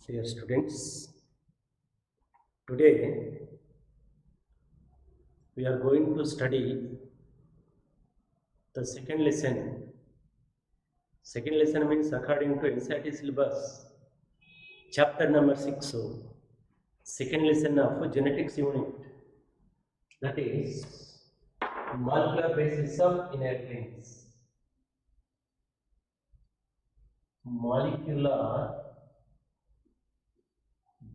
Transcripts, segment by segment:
Dear students, today we are going to study the second lesson. Second lesson means according to NCERT syllabus, chapter number 6. So, second lesson of genetics unit, that is molecular basis of inheritance. Molecular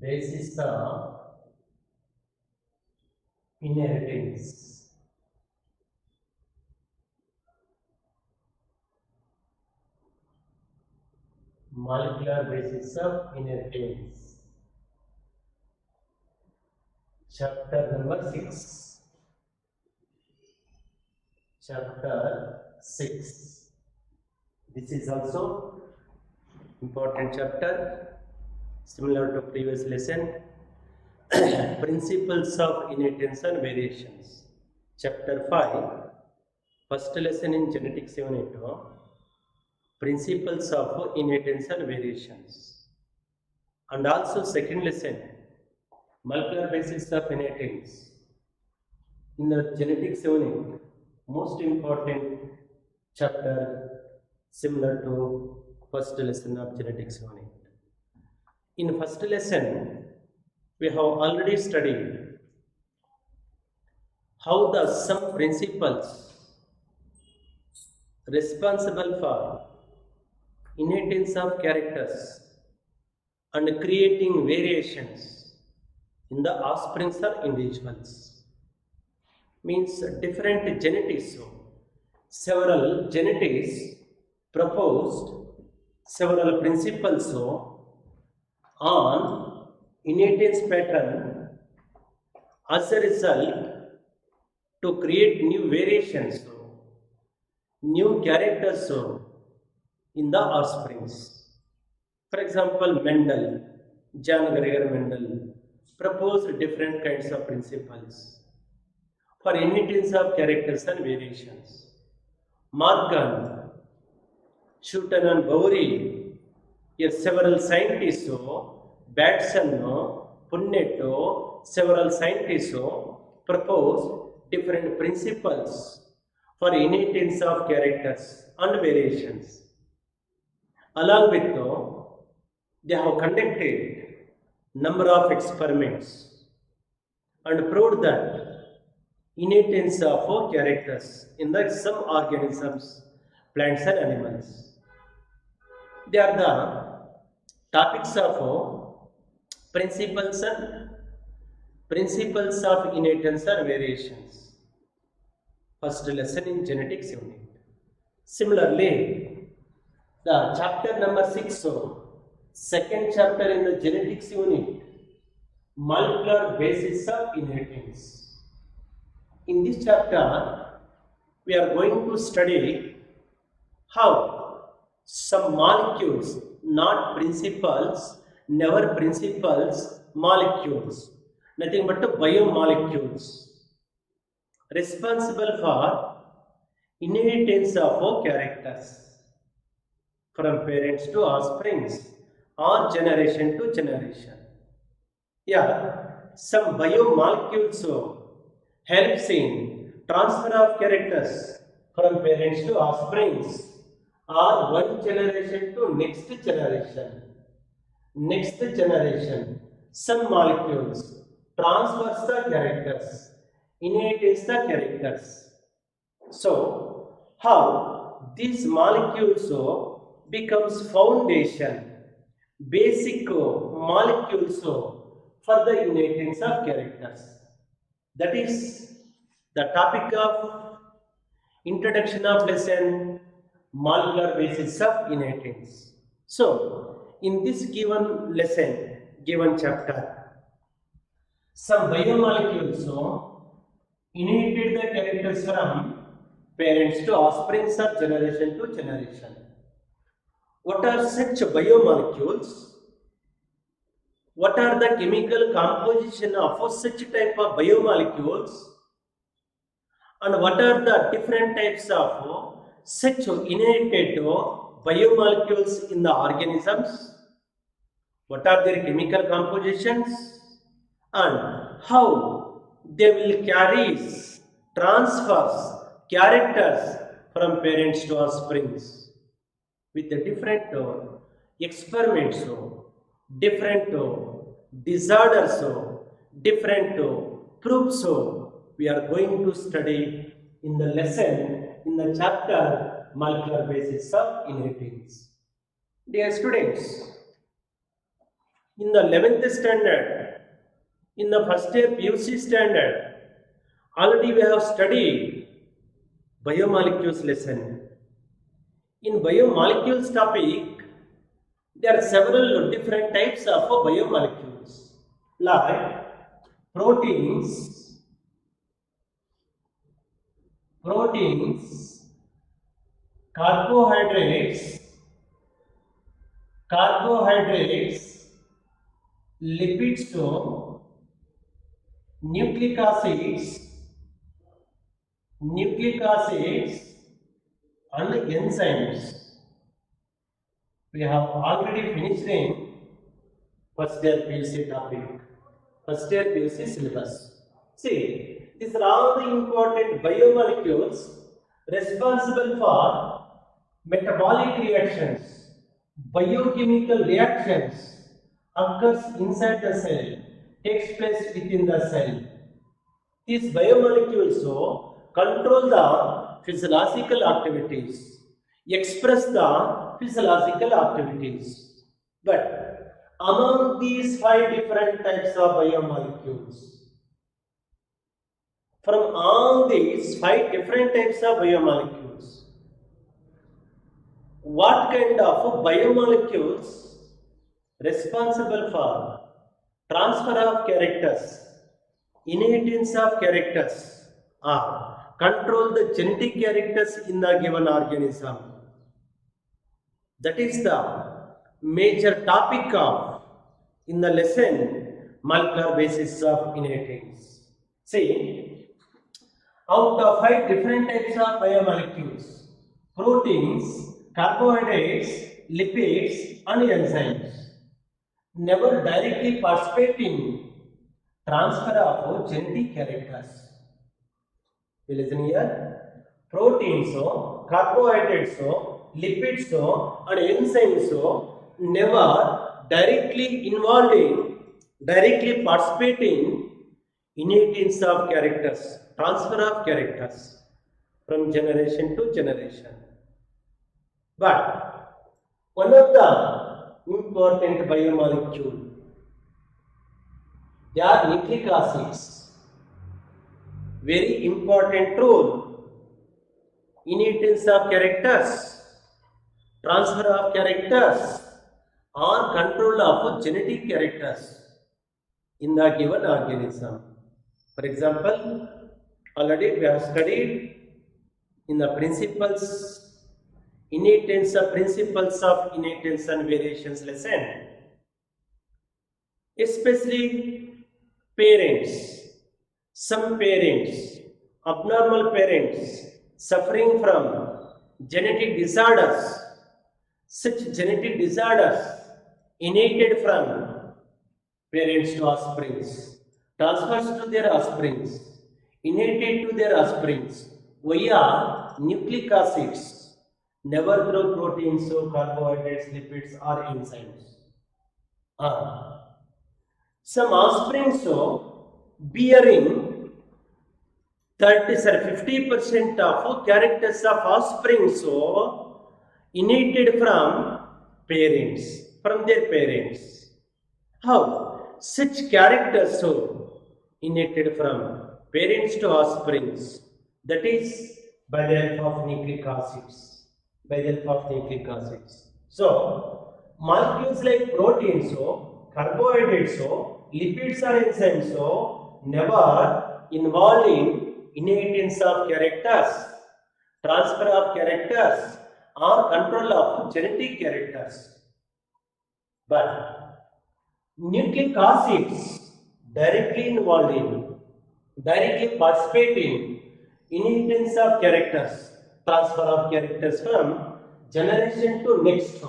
basis of inheritance. Molecular basis of inheritance. Chapter number 6. Chapter 6. This is also important chapter, similar to previous lesson. Principles of inheritance and variations. Chapter 5. First lesson in genetics unit. Principles of inheritance and variations. And also second lesson, molecular basis of inheritance. In the genetics unit, most important chapter, similar to first lesson of genetics unit. In first lesson, we have already studied how the some principles responsible for inheritance of characters and creating variations in the offsprings or individuals. Means different genetics. Several genetics proposed several principles on inheritance pattern as a result to create new variations, new characters in the offsprings. For example, Mendel, John Gregor Mendel, proposed different kinds of principles for inheritance of characters and variations. Morgan, Schutten and Bowery, several scientists, Batson, Punnetto, several scientists proposed different principles for inheritance of characters and variations. Along with they have conducted number of experiments and proved that inheritance of characters in some organisms, plants and animals. They are the topics of principles of inheritance and variations. First lesson in genetics unit. Similarly, the chapter number 6, second chapter in the genetics unit, molecular basis of inheritance. In this chapter, we are going to study how some molecules, not principles, never principles, molecules, nothing but biomolecules, responsible for inheritance of characters from parents to offsprings or generation to generation. Some biomolecules helps in transfer of characters from parents to offsprings or one generation to next generation. Next generation, some molecules transfers the characters, inherits the characters. So, how these molecules becomes foundation, basic molecules for the inheritance of characters. That is the topic of introduction of lesson, molecular basis of inheritance. So, in this given lesson, given chapter, some biomolecules inherited the characters from parents to offsprings or generation to generation. What are such biomolecules? What are the chemical composition of such type of biomolecules? And what are the different types of such inherited biomolecules in the organisms? what are their chemical compositions, and how they will carries, transfers characters from parents to offsprings with the different experiments, different disorders, different proofs. We are going to study in the lesson in the chapter molecular basis of inheritance. Dear students, in the 11th standard, in the first year PUC standard, already we have studied biomolecules lesson. In biomolecules topic, there are several different types of biomolecules like proteins, carbohydrates, lipids, nucleic acids and enzymes. We have already finished in first year PUC topic, first year PUC syllabus. See, these are all the important biomolecules responsible for metabolic reactions, biochemical reactions occurs inside the cell, takes place within the cell. These biomolecules control the physiological activities, express the physiological activities. But among these 5 different types of biomolecules, from all these 5 different types of biomolecules, what kind of biomolecules responsible for transfer of characters, inheritance of characters, or control the genetic characters in the given organism? That is the major topic of in the lesson molecular basis of inheritance. See, out of 5 different types of biomolecules, proteins, carbohydrates, lipids and enzymes never directly participate in transfer of genetic characters. You listen here. Proteins, carbohydrates, lipids and enzymes never directly participate in inheritance of characters, transfer of characters from generation to generation. But one of the important biomolecule, they are nucleic acids. Very important role. Inheritance of characters, transfer of characters, or control of genetic characters in the given organism. For example, already we have studied in the principles of inheritance and variations lesson, especially parents. Some parents, abnormal parents, suffering from genetic disorders. Such genetic disorders inherited from parents to offsprings, transfers to their offsprings, inherited to their offsprings via nucleic acids, never through proteins, carbohydrates, lipids or enzymes. Some offsprings bearing 50% of characters of offspring inherited from their parents. How? Such characters inherited from parents to offsprings, that is by the help of nucleic acids. So, molecules like proteins, carbohydrates, lipids or enzymes never involved in inheritance of characters, transfer of characters or control of genetic characters. But nucleic acids directly participate in inheritance of characters, transfer of characters from generation to next.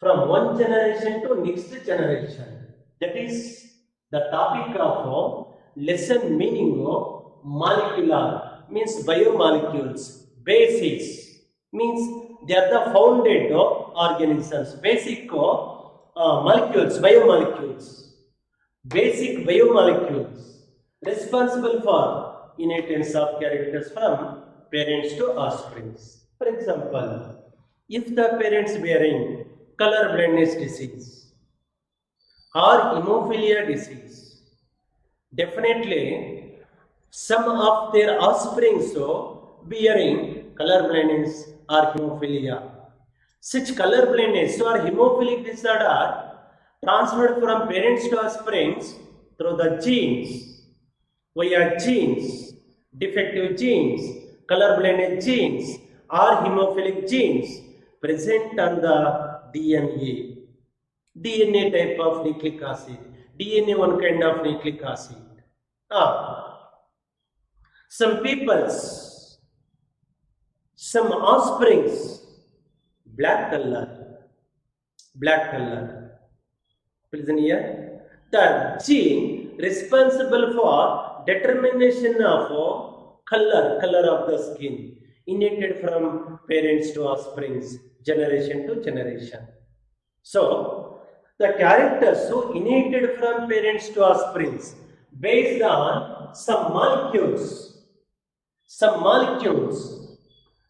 from one generation to next generation. That is the topic of lesson meaning of molecular means biomolecules. Basis means they are the founded organisms. Basic molecules, biomolecules. Basic biomolecules responsible for inheritance of characters from parents to offsprings. For example, if the parents bearing color blindness disease or hemophilia disease, definitely some of their offspring bearing color blindness or hemophilia. Such color blindness or hemophilic disorder transferred from parents to offsprings through the genes, via genes, defective genes, color blindness genes or hemophilic genes present on the DNA. DNA type of nucleic acid. DNA one kind of nucleic acid. Some peoples, some offsprings, black color. Listen here. The gene responsible for determination of color of the skin, inherited from parents to offsprings, generation to generation. So, the characters inherited from parents to offsprings based on some molecules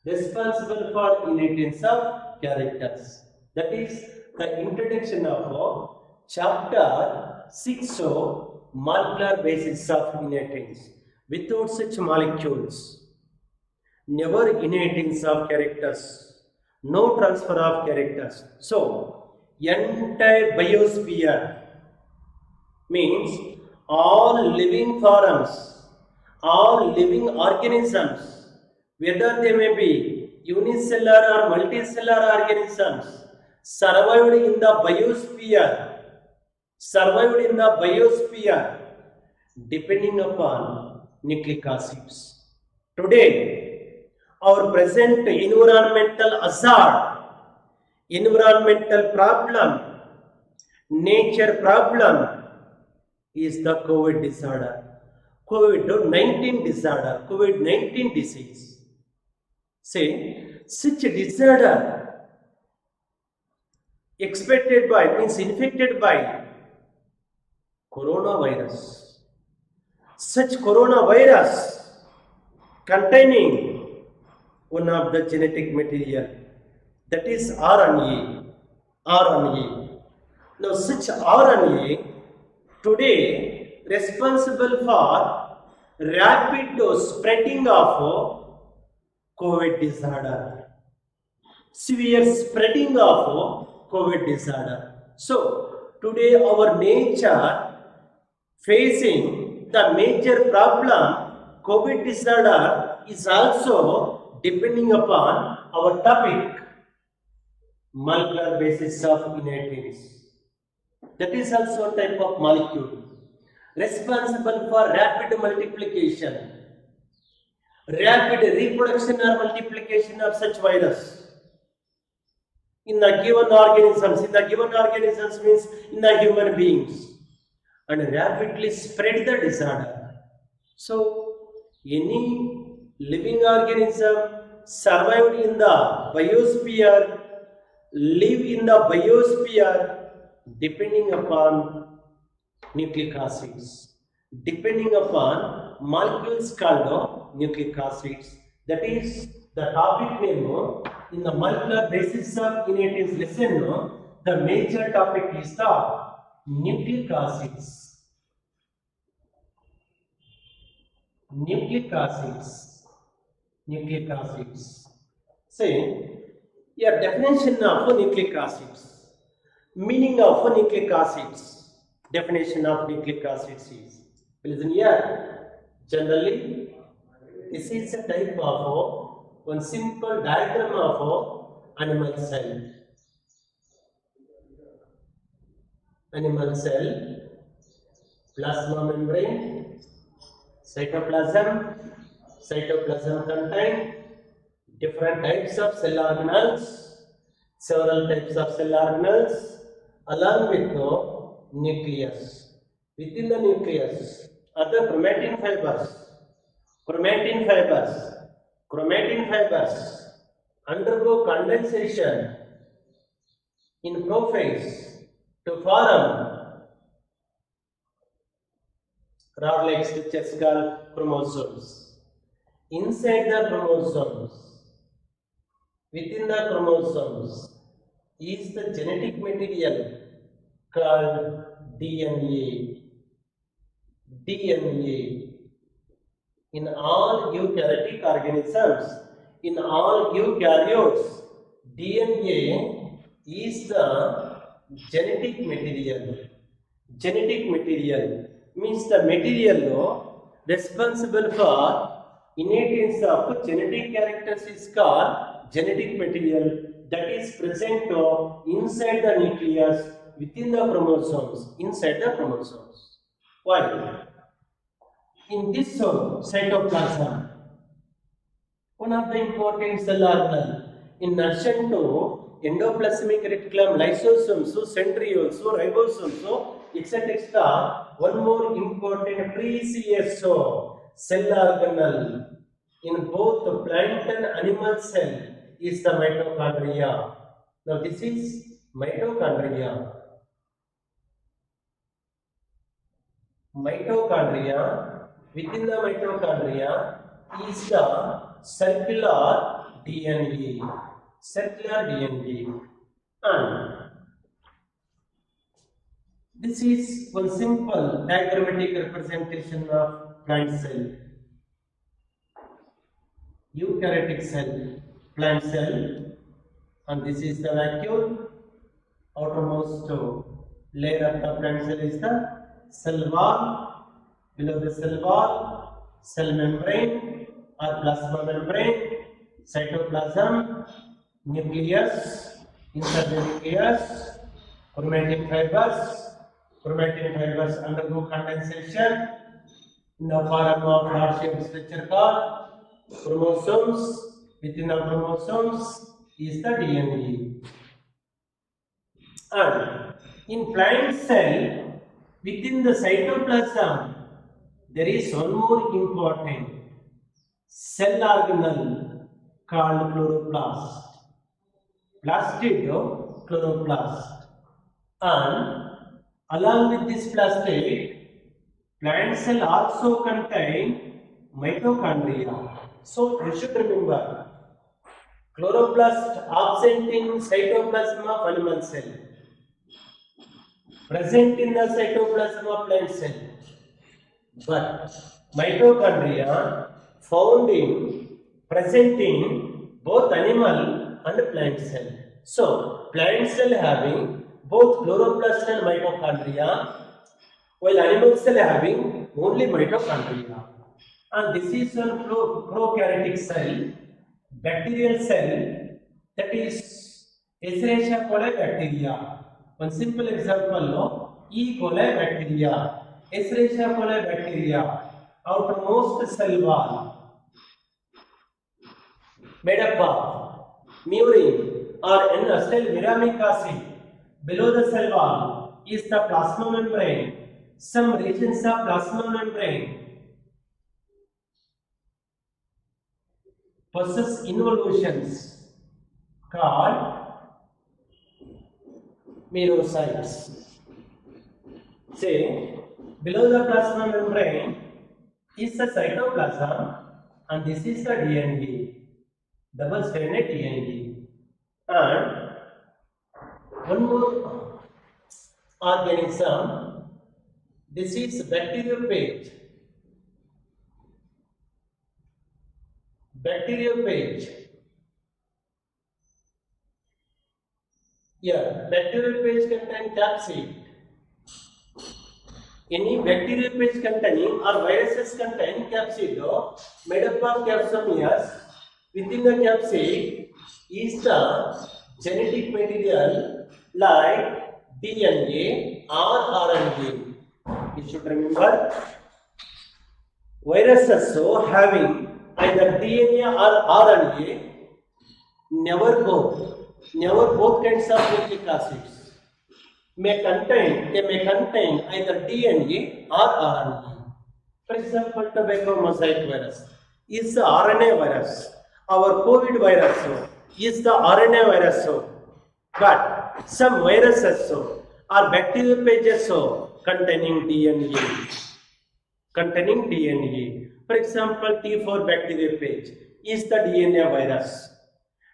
responsible for inheritance of characters. That is the introduction of chapter 6 of molecular basis of inheritance. Without such molecules, never inheritance of characters, no transfer of characters. So, entire biosphere means all living forms, all living organisms, whether they may be unicellular or multicellular organisms, survived in the biosphere depending upon nucleic acids. Today, our present environmental hazard, environmental problem, nature problem is the COVID disorder, COVID-19 disorder, COVID-19 disease. Say, such a disorder infected by coronavirus. Such coronavirus containing one of the genetic material, that is RNA. Now such RNA today responsible for rapid spreading of COVID disorder, severe spreading of COVID disorder. So today our nature facing the major problem, COVID disorder, is also depending upon our topic, molecular basis of inheritance. That is also a type of molecule responsible for rapid multiplication, rapid reproduction or multiplication of such virus in the given organisms means in the human beings, and rapidly spread the disorder. So, any living organism survived in the biosphere, live in the biosphere depending upon nucleic acids, depending upon molecules called nucleic acids. That is the topic name in the molecular basis of inheritance lesson. The major topic is the nucleic acids. Nucleic acids. Say, yeah, definition of nucleic acids. Meaning of nucleic acids. Definition of nucleic acids is, listen here, generally this is a type of one simple diagram of animal cell. Animal cell, plasma membrane, cytoplasm contain different types of cell organelles, several types of cell organelles along with the nucleus. Within the nucleus are the chromatin fibers. Chromatin fibers. Chromatin fibers undergo condensation in prophase to form rod-like structures called chromosomes. Inside the chromosomes, within the chromosomes, is the genetic material called DNA. DNA. In all eukaryotic organisms, in all eukaryotes, DNA is the genetic material. Genetic material means the material responsible for inheritance of genetic characters is called genetic material that is present inside the nucleus within the chromosomes, inside the chromosomes. Why? In this cytoplasm, one of the important cell organelle in addition to endoplasmic reticulum, lysosomes, centrioles, ribosomes, etc. One more important precious cell organelle in both the plant and animal cell is the mitochondria. Now this is mitochondria. Mitochondria, within the mitochondria is the circular DNA. Circular DNA. And this is one simple diagrammatic representation of plant cell. Eukaryotic cell, plant cell, and this is the vacuole. Outermost layer of the plant cell is the cell wall. Below the cell wall, cell membrane or plasma membrane, cytoplasm, nucleus, inside the nucleus, chromatin fibers. Chromatin fibers undergo condensation in the form of rod-shaped structure called chromosomes. Within the chromosomes is the DNA. And in plant cell, within the cytoplasm, there is one more important cell organelle called chloroplast. Plastid chloroplast. And along with this plastid, plant cell also contain mitochondria. So you should remember, chloroplast absent in cytoplasm of animal cell, present in the cytoplasm of plant cell, but mitochondria found in, present in both animal and plant cell. So plant cell having both chloroplast and mitochondria, while animal cell having only mitochondria. And this is a prokaryotic cell, bacterial cell, that is Escherichia coli bacteria. One simple example, E. coli bacteria, Escherichia coli bacteria, outermost cell wall made up of murein or N-acetyl acid. Below the cell wall is the plasma membrane. Some regions of plasma membrane possess involutions called merocytes. Say, below the plasma membrane is the cytoplasm, and this is the DNA, double-stranded DNA. And one more organism, this is bacteriophage. Bacteriophage. Yeah, bacteriophage contain capsid. Any bacteriophage containing or viruses contain capsid made up of capsomeres. Within the capsid is the genetic material like DNA or RNA. You should remember, viruses having either DNA or RNA never go Never both kinds of nucleic acids may contain either DNA or RNA. For example, tobacco mosaic virus is the RNA virus. Our COVID virus is the RNA virus. But some viruses or bacteriophages containing DNA. For example, T4 bacteriophage is the DNA virus.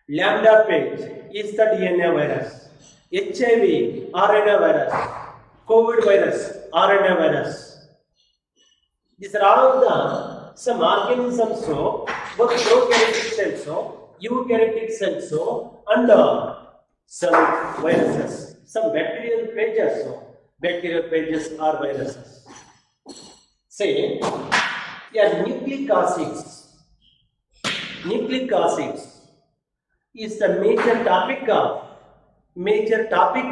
Lambda phage is the DNA virus. HIV RNA virus. COVID virus RNA virus. These are all the some organisms, both prokaryotic cells, eukaryotic cells, and some viruses, some bacterial phages are viruses. Say, nucleic acids. Nucleic acids is the major topic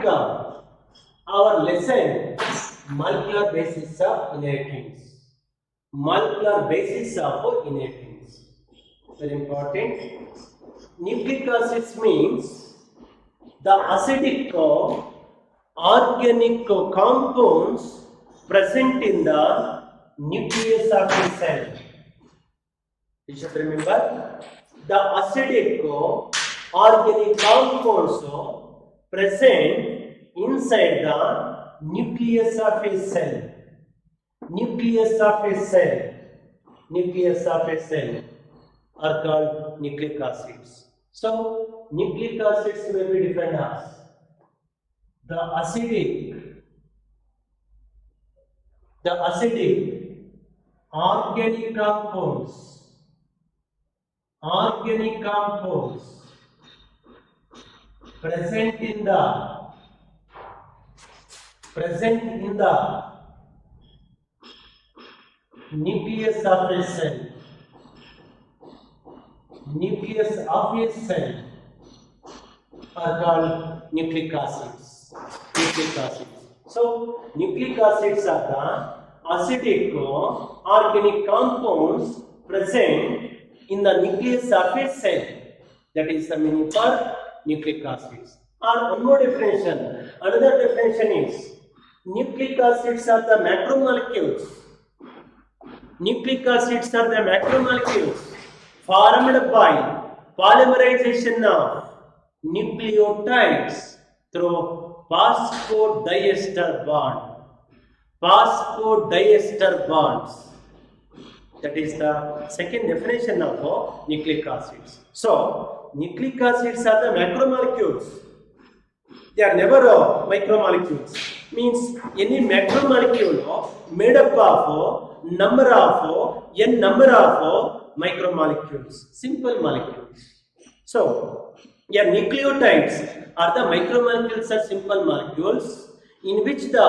of our lesson, molecular basis of inheritance. Molecular basis of inheritance. Very important. Nucleic acids means the acidic organic compounds present in the nucleus of a cell. You should remember the acidic organic compounds present inside the nucleus of a cell. Nucleus of a cell are called nucleic acids. So, nucleic acids may be defined as the acidic organic compounds present in the nucleus of a cell. Nucleus of a cell are called nucleic acids. So, nucleic acids are the acidic organic compounds present in the nucleus of a cell. That is the meaning for nucleic acids. Or one more definition. Another definition is nucleic acids are the macromolecules. Nucleic acids are the macromolecules formed by polymerization of nucleotides through phosphodiester bonds. That is the second definition of nucleic acids. So, nucleic acids are the macromolecules. They are never micromolecules. Means any macromolecule made up of n number of micromolecules, simple molecules. So, nucleotides are the macromolecules or simple molecules in which the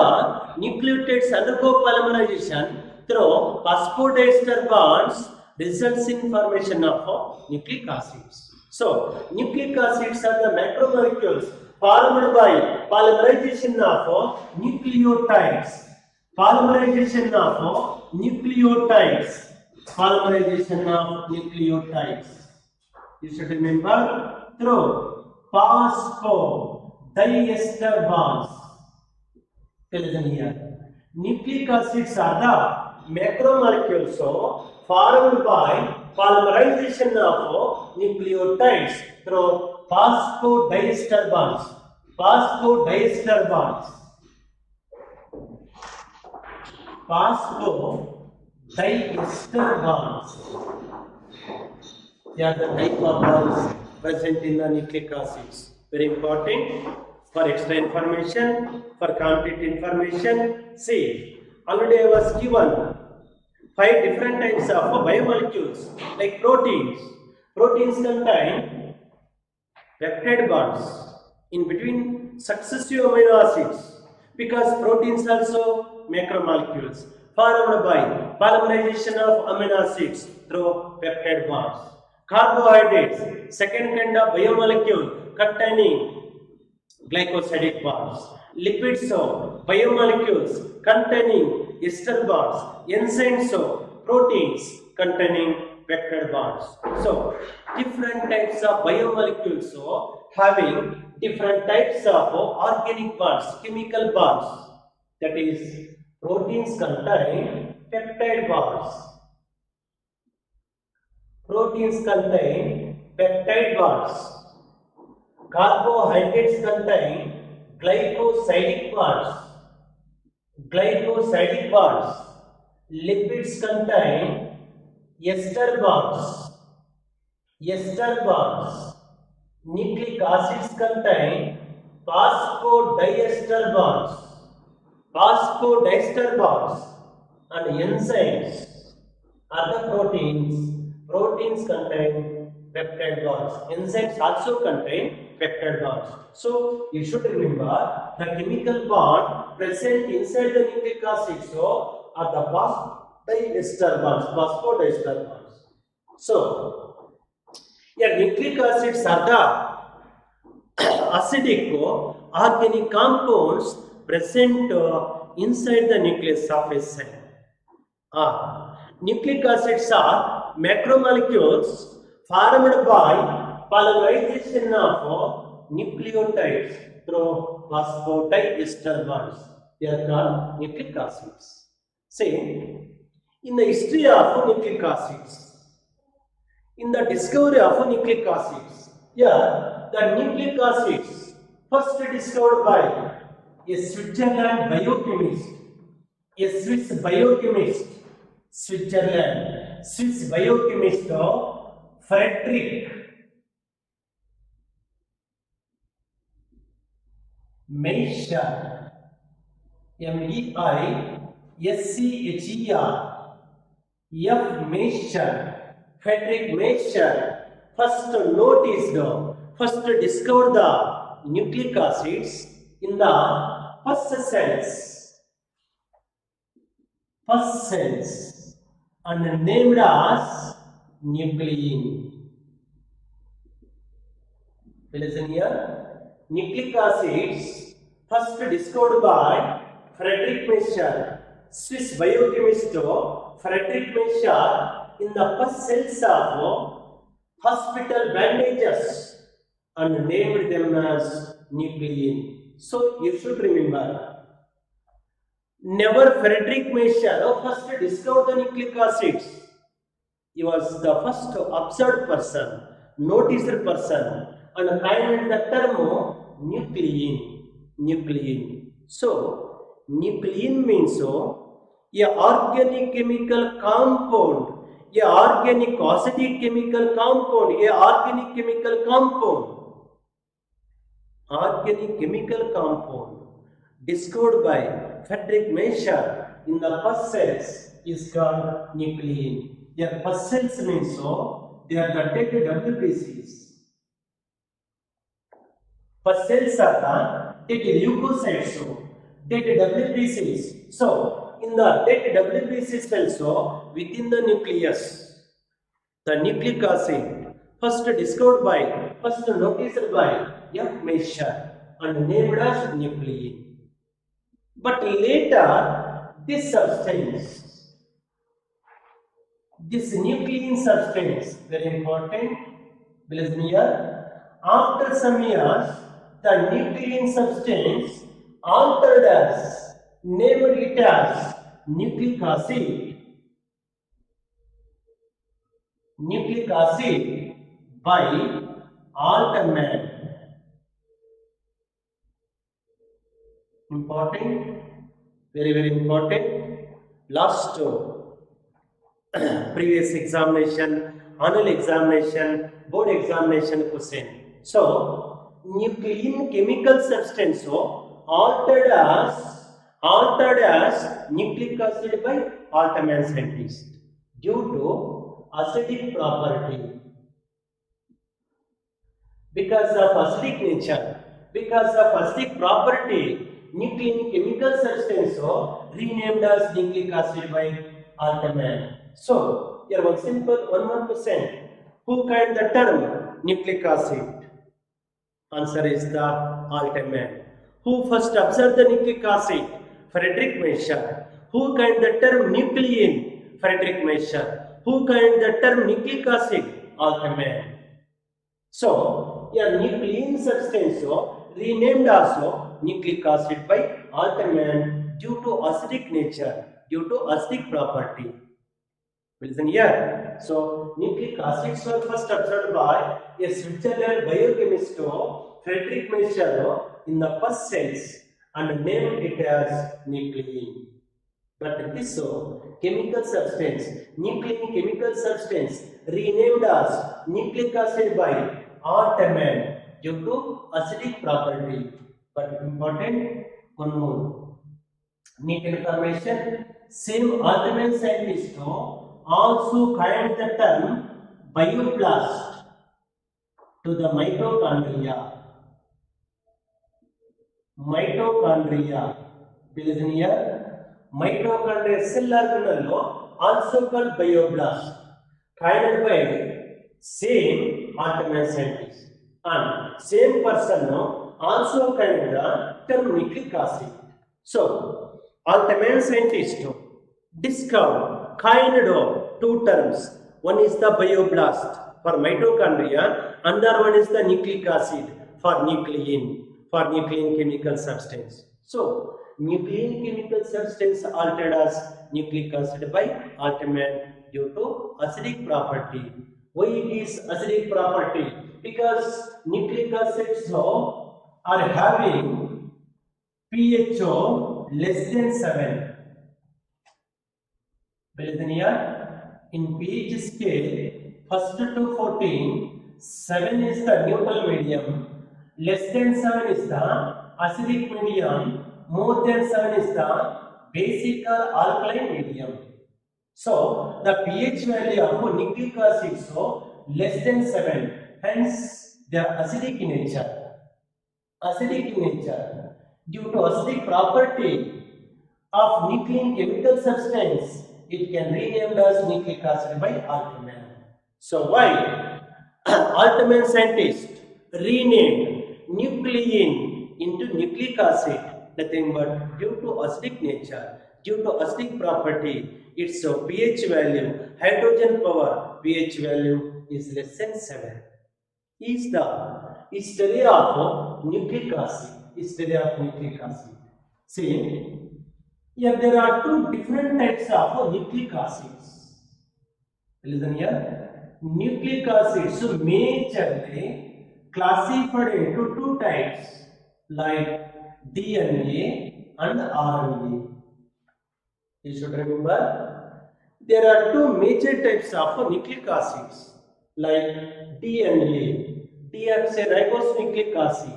nucleotides undergo polymerization through phosphodiester bonds results in formation of nucleic acids. So, nucleic acids are the macromolecules formed by polymerization of nucleotides. You should remember through phosphodiester bonds. Listen here. Nucleic acids are the macromolecules formed by polymerization of nucleotides through phosphodiester bonds. They are the type of bonds present in the nucleic acids. Very important for extra information, for complete information. See, already I was given 5 different types of biomolecules like proteins. Proteins contain peptide bonds in between successive amino acids because proteins also macromolecules formed by polymerization of amino acids through peptide bonds. Carbohydrates, second kind of biomolecule containing glycosidic bonds. Lipids, biomolecules containing ester bonds. Enzymes, proteins containing peptide bonds. So, different types of biomolecules having different types of organic bonds, chemical bonds. That is, proteins contain peptide bonds. Proteins contain peptide bonds. Carbohydrates contain glycosidic bonds. Glycosidic bonds. Lipids contain ester bonds. Ester bonds. Nucleic acids contain phosphodiester bonds. Phosphodiester bonds. And enzymes are the proteins. Proteins contain peptide bonds. Enzymes also contain peptide bonds. So you should remember the chemical bond present inside the nucleic acid are the phosphodiester bonds. Phosphodiester bonds. So nucleic acids are the acidic organic compounds present inside the nucleus of a cell. Nucleic acids are macromolecules formed by polymerization of nucleotides through phosphodiester bonds. They are called nucleic acids. Say, in the history of nucleic acids, in the discovery of nucleic acids, the nucleic acids first discovered by a Switzerland biochemist, a Swiss biochemist, Swiss biochemist Friedrich Miescher, Meischcher, Friedrich Miescher first discovered the nucleic acids in the first cells and named as nuclein. Listen here. Nucleic acids first discovered by Friedrich Miescher, Swiss biochemist Friedrich Miescher in the first cells of hospital bandages and named them as nuclein. So you should remember. Never Friedrich Miescher first discovered the nucleic acids. He was the first observed person, noticed person, and coined the term nuclein. So, nuclein means a organic chemical compound, a organic acidic chemical compound, a organic chemical compound discovered by Friedrich Miescher in the first cells is called nuclein. Their first cells means they are the dead WBCs. First cells are the dead leukocytes, dead WBCs. So, in the dead WBC cells, within the nucleus, the nucleic acid first discovered by, first noticed by Miescher and named as nuclein. But later, this substance, this nuclein substance, very important, listen here. After some years, the nuclein substance altered as, named it as nucleic acid. Nucleic acid by Altman. Important, very important. Last previous examination, annual examination, board examination question. So, nuclein chemical substance altered as nucleic acid by Altman scientist due to acidic property. Because of acidic nature, because of acidic property, nuclein chemical substance renamed as nucleic acid by Altman. So, here one simple 1%. Who coined the term nucleic acid? Answer is the Altman. Who first observed the nucleic acid? Friedrich Miescher. Who coined the term nuclein? Friedrich Miescher. who coined the term nucleic acid? Altman. So, a nuclein substance renamed also nucleic acid by Altman due to acidic nature, due to acidic property. Listen here. So, nucleic acids were first observed by a Switzerland biochemist Friedrich Michel in the first cells and named it as nuclein. But this chemical substance, nuclein chemical substance, renamed as nucleic acid by Altman due to acidic property. But important one more neat information. Same Altman scientist also coined the term bioblast to the mitochondria. Mitochondria. Listen here. Mitochondria cell organelle also called bioblast, coined by same Altman scientist, and same person also coined the term nucleic acid. So, Altman scientist discovered coined two terms. One is the bioblast for mitochondria, another one is the nucleic acid for nuclein chemical substance. So, nuclein chemical substance altered as nucleic acid by Altman due to acidic property. Why it is acidic property? Because nucleic acids are having pH less than 7. Listen here. In pH scale, first to 14, 7 is the neutral medium, less than 7 is the acidic medium, more than 7 is the basic or alkaline medium. So, the pH value of nucleic acid is less than 7, hence they are acidic in nature. Acidic in nature. Due to acidic property of nuclein chemical substance, it can renamed as nucleic acid by Altman. So, why Altman scientist renamed nuclein into nucleic acid? Nothing but due to acidic nature, due to acidic property, its pH value, hydrogen power pH value is less than 7. Is the history of nucleic acid. History of nucleic acid. See, here there are two different types of nucleic acids. Listen here. Nucleic acids majorly classified into two types like DNA and RNA. You should remember there are two major types of nucleic acids like DNA, deoxyribonucleic acid,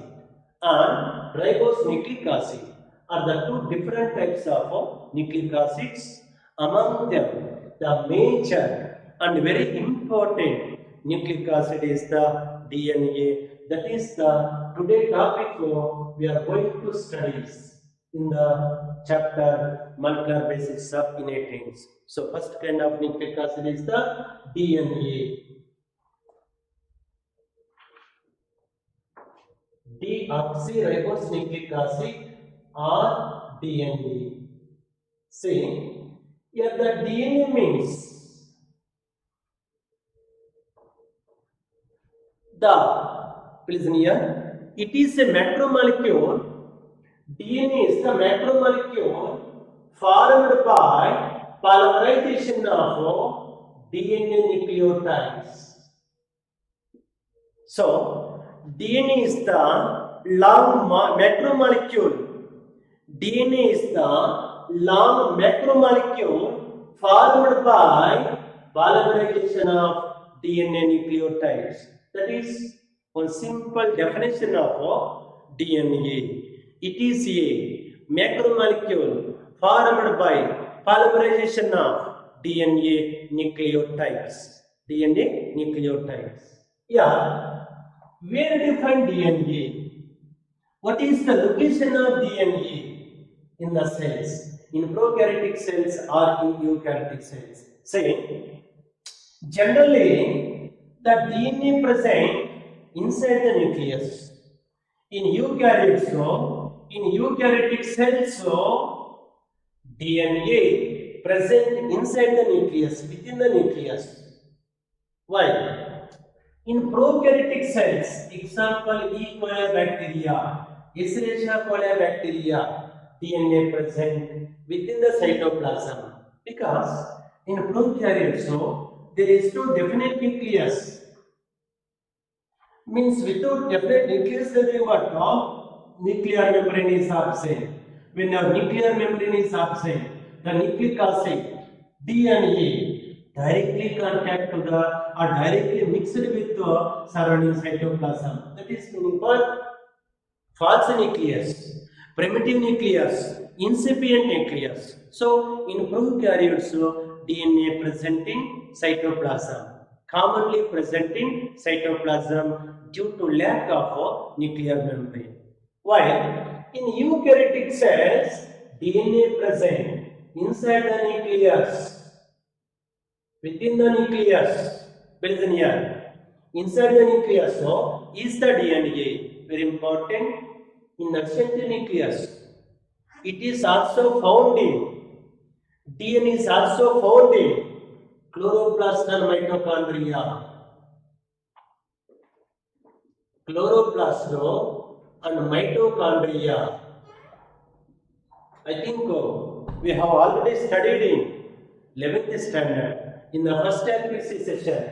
and ribonucleic acid are the two different types of nucleic acids. Among them, the major and very important nucleic acid is the DNA. That is the today topic we are going to study in the chapter molecular basics of innate things. So first kind of nucleic acid is the DNA. Deoxyribonucleic acid or DNA. See, here the DNA means listen here, it is a macromolecule. DNA is the macromolecule formed by polymerization of DNA nucleotides. So, DNA is the long macromolecule. DNA is the long macromolecule formed by polymerization of DNA nucleotides. That is one simple definition of DNA. It is a macromolecule formed by polymerization of DNA nucleotides. DNA nucleotides. Yeah. Where do you find DNA? What is the location of DNA in the cells? In prokaryotic cells or in eukaryotic cells? Say, generally, the DNA present inside the nucleus. In eukaryotic cells, DNA present inside the nucleus, within the nucleus. Why? In prokaryotic cells, example E. coli bacteria, Escherichia coli bacteria, DNA present within the cytoplasm. Because in prokaryotes, so there is no definite nucleus. Means without definite nucleus, there is what? No nuclear membrane is absent. When a nuclear membrane is absent, the nucleic acid DNA directly contact to the or directly mixed with the surrounding cytoplasm. That is meaning for false nucleus, primitive nucleus, incipient nucleus. So in prokaryotes, DNA present in cytoplasm, commonly present in cytoplasm due to lack of nuclear membrane. While in eukaryotic cells, DNA present inside the nucleus, within the nucleus, listen here, inside the nucleus, so is the DNA, very important, in the nucleus. It is also found in, DNA is also found in chloroplast and mitochondria. Chloroplast and mitochondria. I think we have already studied in 11th standard. In the first activity session,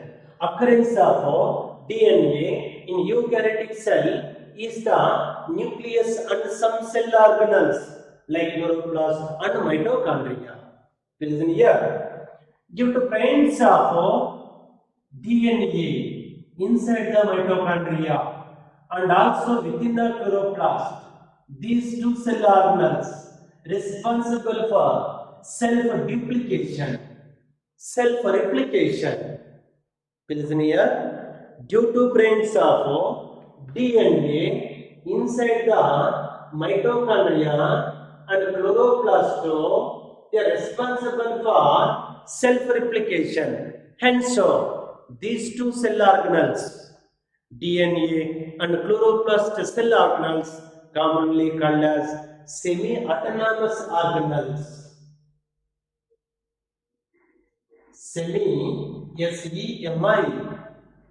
occurrence of DNA in eukaryotic cell is the nucleus and some cell organelles like chloroplast and mitochondria. Listen here. Due to presence of DNA inside the mitochondria and also within the chloroplast, these two cell organelles responsible for self-duplication, self-replication. Listen here. Due to presence of DNA inside the mitochondria and chloroplast, they are responsible for self-replication. Hence, these two cell organelles, DNA and chloroplast cell organelles, commonly called as semi-autonomous organelles. Semi,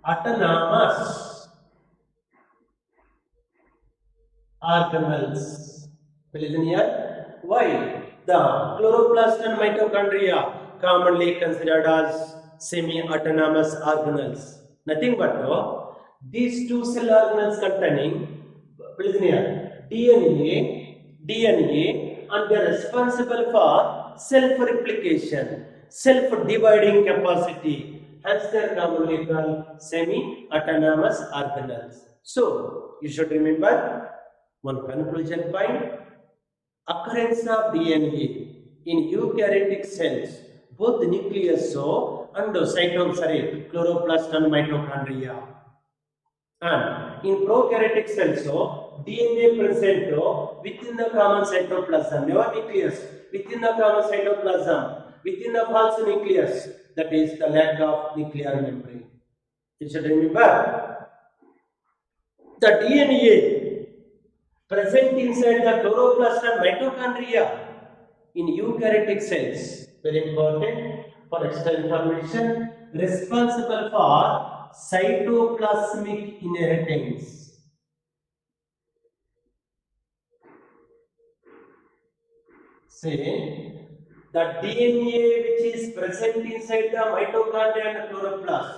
autonomous organelles. Listen here. Why? The chloroplast and mitochondria commonly considered as semi-autonomous organelles. Nothing but these two cell organelles containing, listen here, DNA, and they are responsible for self-replication, self-dividing capacity. Hence, they are commonly called semi-autonomous organelles. So, you should remember one conclusion point. Occurrence of DNA in eukaryotic cells, both nucleus and chloroplast and mitochondria. And in prokaryotic cells, DNA present within the common cytoplasm, never nucleus, within the common cytoplasm, within the false nucleus, that is the lack of nuclear membrane. You should remember the DNA present inside the chloroplast and mitochondria in eukaryotic cells, very important for extra information, responsible for cytoplasmic inheritance. Say the DNA which is present inside the mitochondria and chloroplast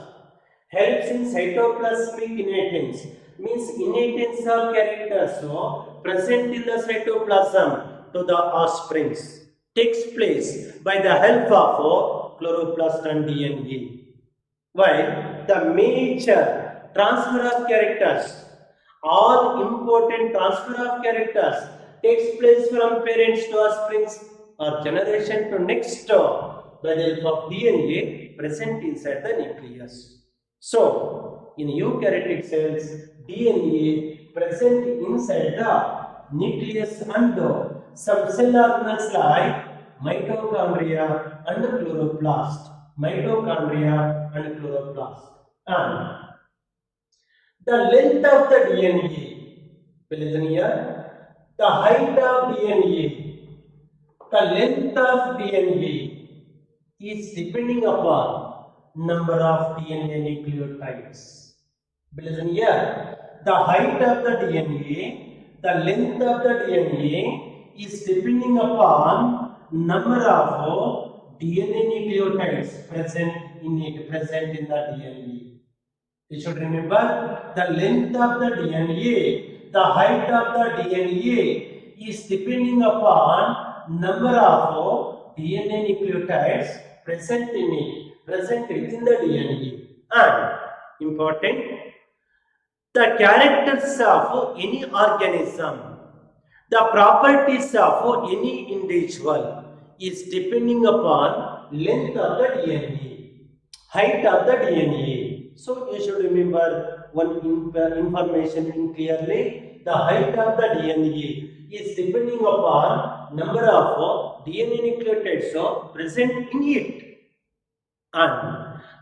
helps in cytoplasmic inheritance, means inheritance of characters present in the cytoplasm to the offsprings takes place by the help of chloroplast and DNA. While the major transfer of characters, all important transfer of characters takes place from parents to offsprings or generation to next by the help of DNA present inside the nucleus. So, in eukaryotic cells, DNA present inside the nucleus and some cell organelles like mitochondria and chloroplast. Mitochondria and chloroplast. And the length of the DNA, listen here, the height of DNA, the length of DNA is depending upon number of DNA nucleotides. Listen here, the height of the DNA, the length of the DNA is depending upon number of DNA nucleotides present in the DNA. You should remember the length of the DNA, the height of the DNA is depending upon number of DNA nucleotides present within the DNA. And important, the characters of any organism, the properties of any individual is depending upon length of the DNA, height of the DNA. So you should remember one information clearly. The height of the DNA is depending upon number of DNA nucleotides present in it, and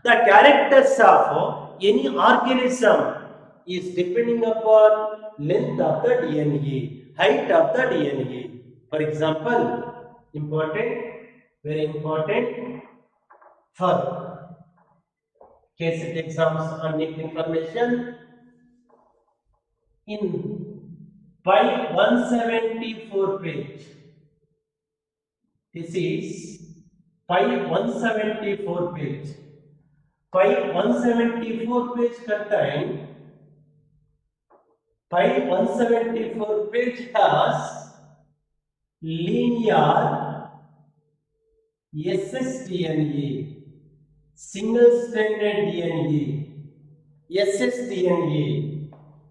the characters of any organism is depending upon length of the DNA, height of the DNA. For example, very important for case exams on NEET information, in by 174 page. This is by 174 page. By 174 page contain. By 174 page has linear ssDNA, single stranded DNA, ssDNA.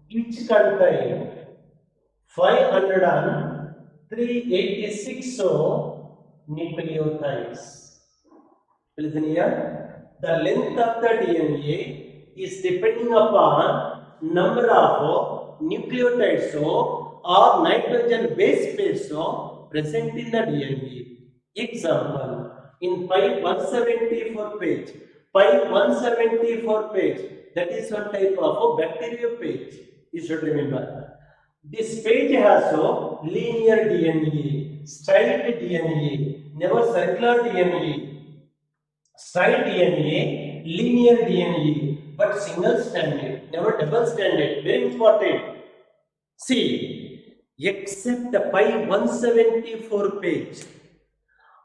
Each contain 586 nucleotides. Listen here. The length of the DNA is depending upon number of nucleotides or nitrogen base pairs present in the DNA. Example, in 174 page, 174 page, that is one type of bacteria page. You should remember. This page has linear DNA, straight DNA, never circular DNA, straight DNA, linear DNA, but single stranded, never double stranded. Very important. See, except the 174 page,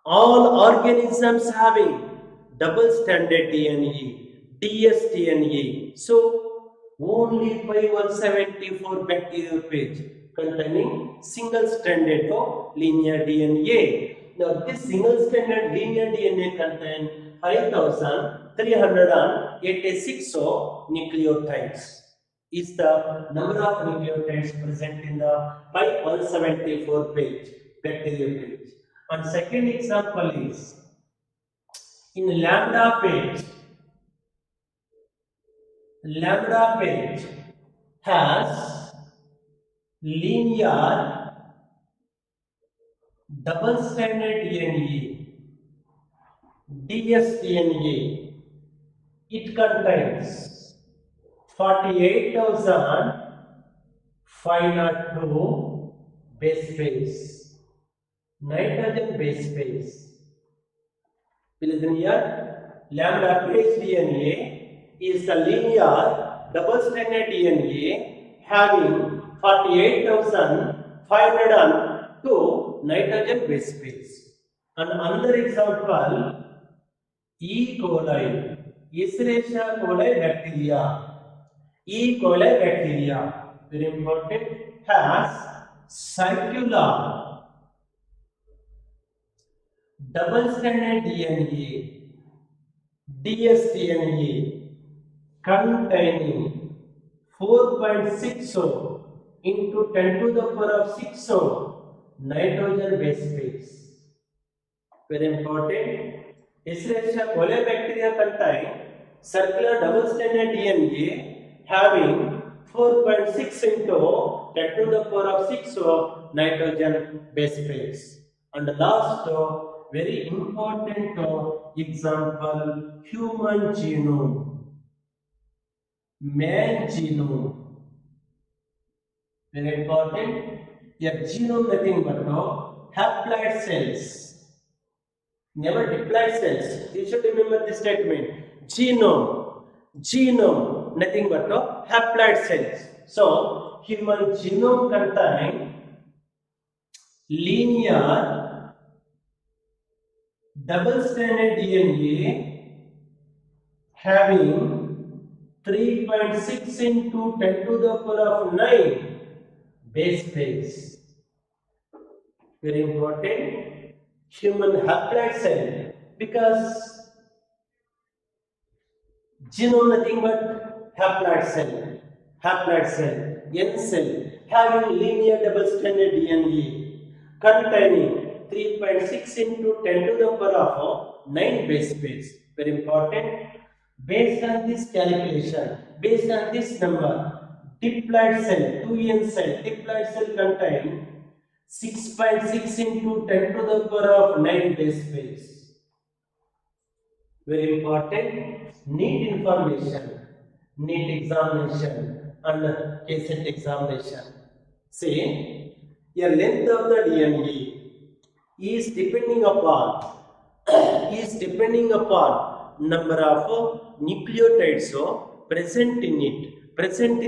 all organisms having double stranded DNA, dsDNA. So only 174 bacterial page containing single stranded linear DNA. Now this single stranded linear DNA contains 5386 nucleotides. Is the number of nucleotides present in the 174 page bacterial page. And second example is in lambda page. Lambda page has linear double stranded DNA, dsDNA. It contains 48,502 base pairs, nitrogen base pairs. Listen here, lambda page DNA is the linear double stranded DNA having 48,502 nitrogen base pairs. And another example, E. coli, Escherichia coli bacteria. E. coli bacteria, very important, has circular double stranded DNA, dsDNA, containing 4.60 into 10 to the power of 6 nitrogen base pairs. Very important. Escherichia coli bacteria contain circular double stranded DNA having 4.6 into 10 to the power of 6 nitrogen base pairs. And the last very important example, human genome, man genome. Very important. Your genome nothing but haploid cells. never diploid cells. You should remember this statement. Genome, nothing but haploid cells. So, human genome contains linear double-stranded DNA having 3.6 into 10 to the power of 9 base pairs. Very important. Human haploid cell, because genome nothing but haploid cell, N cell having linear double-stranded DNA containing 3.6 into 10 to the power of 9 base pairs. Very important. Based on this calculation, based on this number, diploid cell, 2N cell, diploid cell contain 6.6 into 10 to the power of 9 base pairs. Very important. NEET information, NEET examination and KCET examination. Say, a length of the DNA is depending upon number of nucleotides present in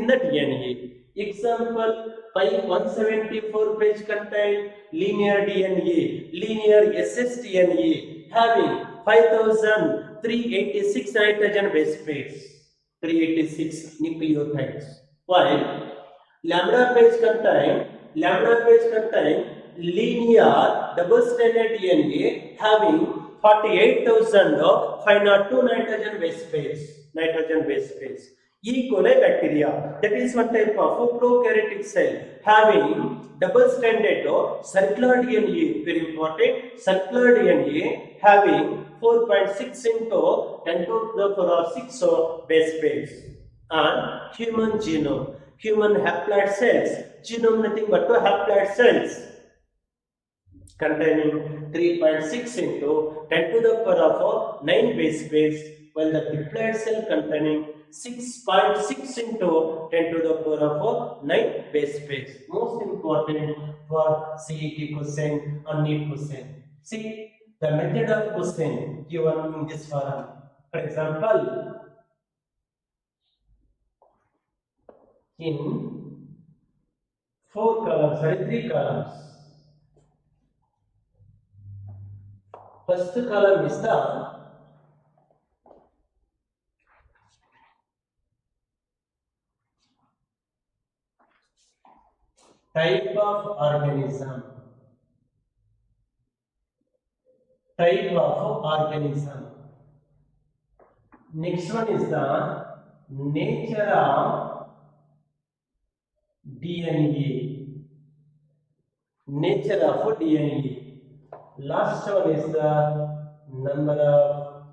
the DNA. Example, 174 page contain linear DNA, linear ssDNA having 5386 nitrogen base pairs, 386 nucleotides, while lambda page contain linear double-stranded DNA having 48,502 nitrogen base pairs. E. coli bacteria, that is one type of prokaryotic cell having double-stranded circular DNA, very important, circular DNA having 4.6 into 10 to the power of 6 base pairs. And human genome, human haploid cells, genome nothing but haploid cells containing 3.6 into 10 to the power of 9 base pairs, while the diploid cell containing 6.6 into 10 to the power of 9 base pairs. Most important for CET question or NEET question. See the method of question given in this form. For example, in 3 columns. First column is the type of organism. Next one is the nature of DNA. Last one is the number of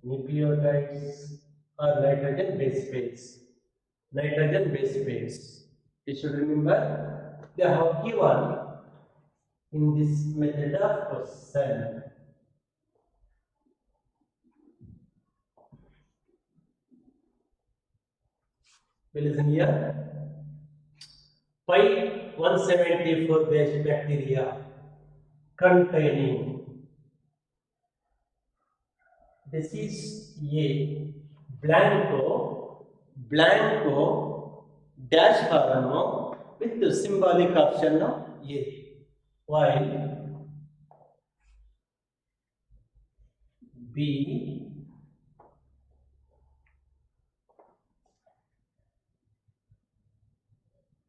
nucleotides or nitrogen base pairs. You should remember they have given in this method of question. Listen here. 174 base bacteria containing, this is A, blanco dash horn with the symbolic option of A, while B,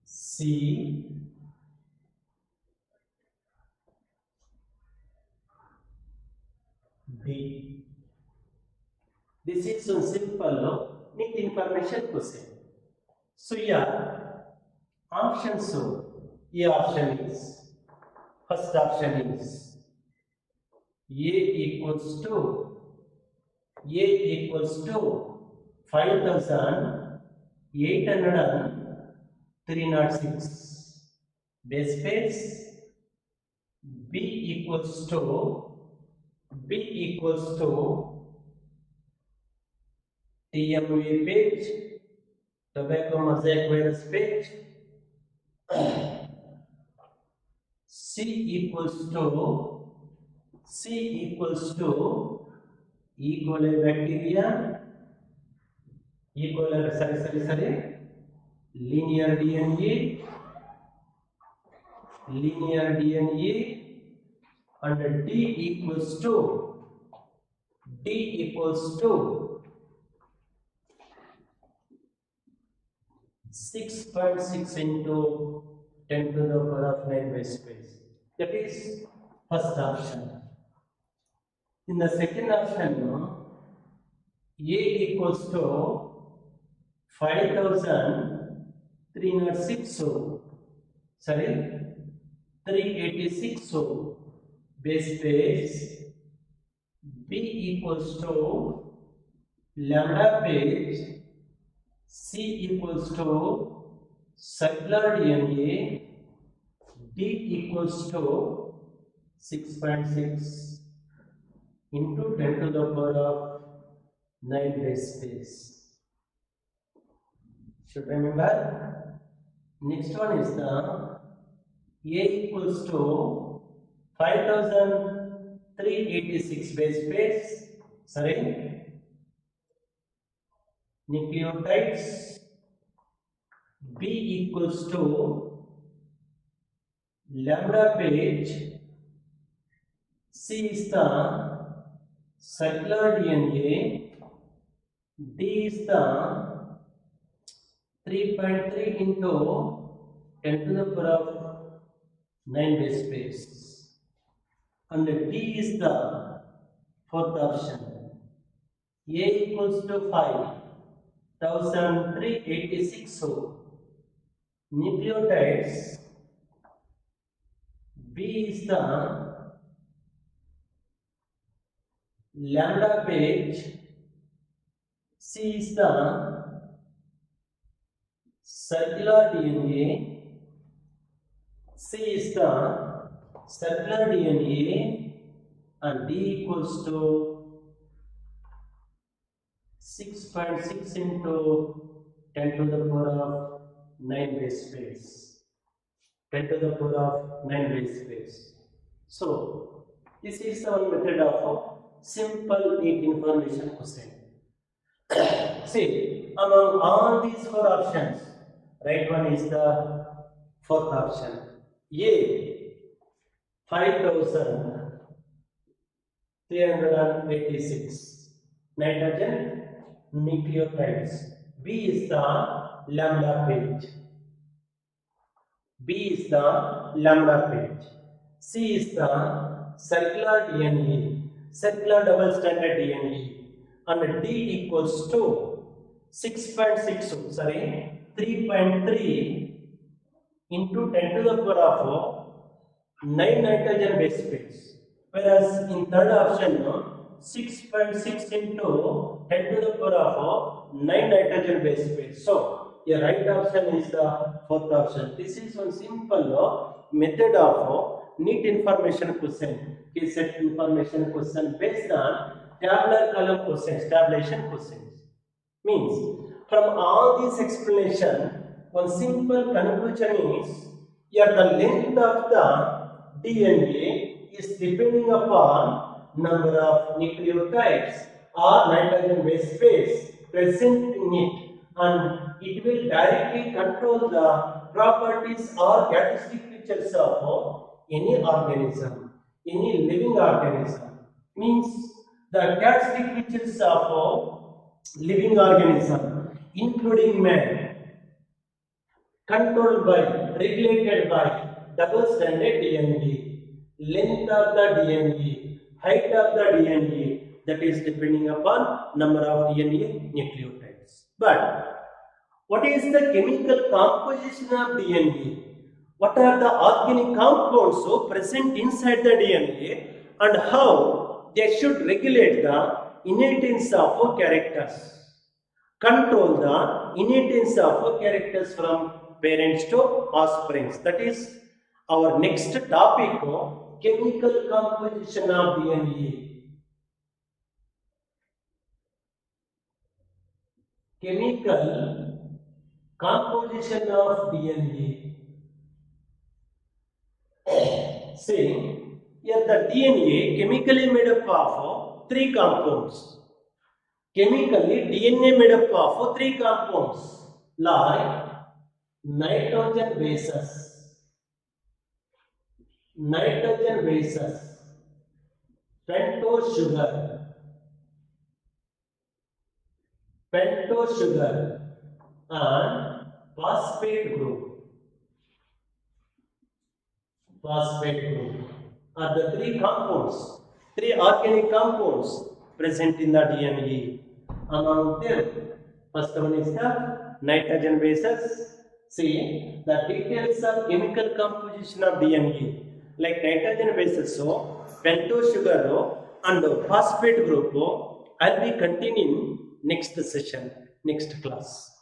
C, D. This is so simple, NEET information question. So here, option A option is, first option is A equals to 5,803 base pairs. B equals to TMV page, tobacco mosaic virus page. C equals to C equals to E. coli bacteria, E. coli, sorry, linear DNA, and D equals to 6.6 into 10 to the power of 9 by space. That is first option. In the second option, A equals to 5306, sorry, 386 base pairs. B equals to lambda page. C equals to circular DNA. D equals to 6.6 into 10 to the power of 9 base space. Should remember. Next one is the A equals to 5386 base pairs. Sorry, nucleotides. B equals to lambda page. C is the circular DNA. D is the 3.3 into 10 to the power of 9 base space. And D is the fourth option. A equals to 5386 nucleotides. B is the lambda page. C is the circular DNA. C is the circular DNA, and D equals to 6.6 into 10 to the power of 9 base space. 10 to the power of 9 base space. So, this is one method of simple neat information question. See, among all these four options, right one is the fourth option. A, 5386 nitrogen nucleotides. B is the lambda page. B is the lambda page. C is the circular DNA, circular double stranded DNA, and D equals to 6.6, sorry, 3.3 into 10 to the power of 9 nitrogen base pairs. Whereas in third option, 6.6 into 10 to the power of 9 nitrogen base pairs. So, the right option is the fourth option. This is one simple method of neat information question, case set information question based on tabular column questions, tabulation questions. Means, from all this explanation, one simple conclusion is, here the length of the DNA is depending upon number of nucleotides or nitrogen base pairs present in it, and it will directly control the properties or characteristic features of any organism, any living organism. Means the characteristic features of living organism, including man, controlled by, regulated by double stranded DNA, length of the DNA, height of the DNA, that is depending upon number of DNA nucleotides. But what is the chemical composition of DNA? What are the organic compounds so present inside the DNA, and how they should regulate the inheritance of characters, control the inheritance of characters from parents to offsprings. That is our next topic, chemical composition of DNA. Chemical composition of DNA. See, Here the DNA chemically made up of three compounds. Chemically, DNA made up of three compounds like nitrogen bases, pentose sugar, and phosphate group are the three compounds, three organic compounds present in the DNA. Among them, first one is the nitrogen bases. See the details of chemical composition of DNA, like nitrogen bases, so pentose sugar and phosphate group. I'll be continuing next session, next class.